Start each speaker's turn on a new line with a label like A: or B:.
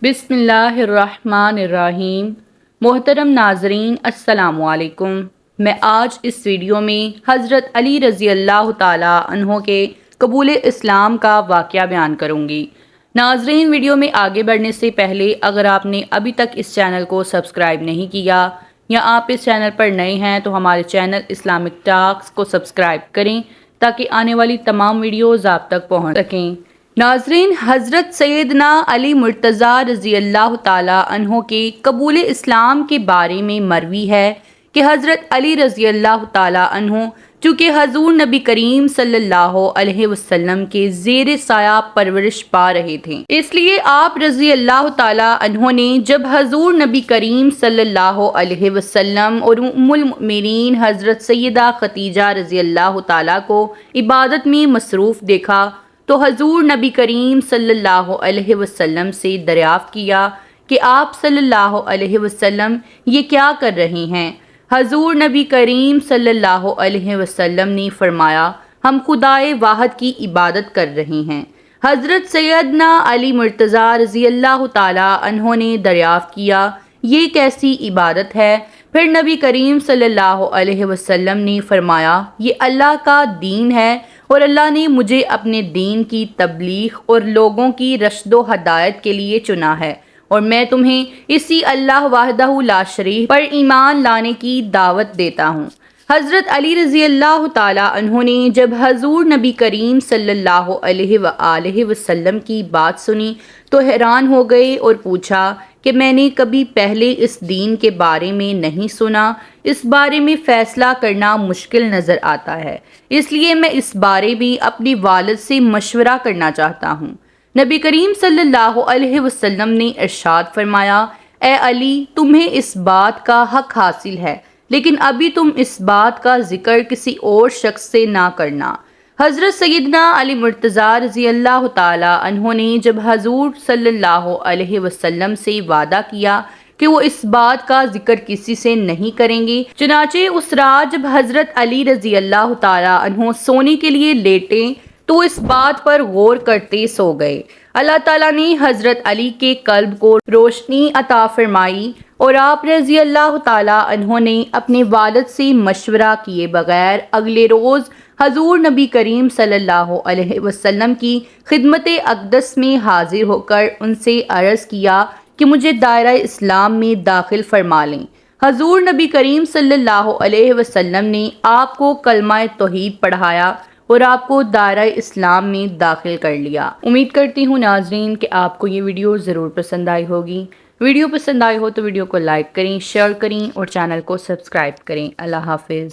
A: بسم اللہ الرحمن الرحیم۔ محترم ناظرین السلام علیکم۔ میں آج اس ویڈیو میں حضرت علی رضی اللہ تعالیٰ عنہ کے قبول اسلام کا واقعہ بیان کروں گی۔ ناظرین، ویڈیو میں آگے بڑھنے سے پہلے اگر آپ نے ابھی تک اس چینل کو سبسکرائب نہیں کیا یا آپ اس چینل پر نئے ہیں تو ہمارے چینل اسلامک ٹاکس کو سبسکرائب کریں تاکہ آنے والی تمام ویڈیوز آپ تک پہنچ سکیں۔ ناظرین، حضرت سیدنا علی مرتضیٰ رضی اللہ تعالیٰ عنہ کے قبول اسلام کے بارے میں مروی ہے کہ حضرت علی رضی اللہ تعالیٰ عنہ چونکہ حضور نبی کریم صلی اللہ علیہ وسلم کے زیر سایہ پرورش پا رہے تھے، اس لیے آپ رضی اللہ تعالیٰ عنہ نے جب حضور نبی کریم صلی اللہ علیہ وسلم اور ام المؤمنین حضرت سیدہ خدیجہ رضی اللہ تعالیٰ کو عبادت میں مصروف دیکھا تو حضور نبی کریم صلی اللہ علیہ وسلم سے دریافت کیا کہ آپ صلی اللہ علیہ وسلم یہ کیا کر رہے ہیں؟ حضور نبی کریم صلی اللہ علیہ وسلم نے فرمایا، ہم خدائے واحد کی عبادت کر رہے ہیں۔ حضرت سیدنا علی مرتضیٰ رضی اللہ تعالیٰ عنہ نے دریافت کیا، یہ کیسی عبادت ہے؟ پھر نبی کریم صلی اللہ علیہ وسلم نے فرمایا، یہ اللہ کا دین ہے اور اللہ نے مجھے اپنے دین کی تبلیغ اور لوگوں کی رشد و ہدایت کے لیے چنا ہے، اور میں تمہیں اسی اللہ وحدہ لا شریک پر ایمان لانے کی دعوت دیتا ہوں۔ حضرت علی رضی اللہ تعالیٰ عنہ نے جب حضور نبی کریم صلی اللہ علیہ وآلہ وسلم کی بات سنی تو حیران ہو گئے اور پوچھا کہ میں نے کبھی پہلے اس دین کے بارے میں نہیں سنا، اس بارے میں فیصلہ کرنا مشکل نظر آتا ہے، اس لیے میں اس بارے میں اپنی والد سے مشورہ کرنا چاہتا ہوں۔ نبی کریم صلی اللہ علیہ وسلم نے ارشاد فرمایا، اے علی، تمہیں اس بات کا حق حاصل ہے، لیکن ابھی تم اس بات کا ذکر کسی اور شخص سے نہ کرنا۔ حضرت سیدنا علی مرتضیٰ رضی اللہ تعالیٰ عنہ نے جب حضور صلی اللہ علیہ وسلم سے وعدہ کیا کہ وہ اس بات کا ذکر کسی سے نہیں کریں گے، چنانچہ اس رات جب حضرت علی رضی اللہ تعالیٰ عنہ سونے کے لیے لیٹے تو اس بات پر غور کرتے سو گئے۔ اللہ تعالیٰ نے حضرت علی کے قلب کو روشنی عطا فرمائی اور آپ رضی اللہ تعالیٰ عنہ نے اپنے والد سے مشورہ کیے بغیر اگلے روز حضور نبی کریم صلی اللہ علیہ وسلم کی خدمت اقدس میں حاضر ہو کر ان سے عرض کیا کہ مجھے دائرہ اسلام میں داخل فرما لیں۔ حضور نبی کریم صلی اللہ علیہ وسلم نے آپ کو کلمہ توحید پڑھایا اور آپ کو دائرہ اسلام میں داخل کر لیا۔ امید کرتی ہوں ناظرین کہ آپ کو یہ ویڈیو ضرور پسند آئی ہوگی۔ ویڈیو پسند آئی ہو تو ویڈیو کو لائک کریں، شیئر کریں اور چینل کو سبسکرائب کریں۔ اللہ حافظ۔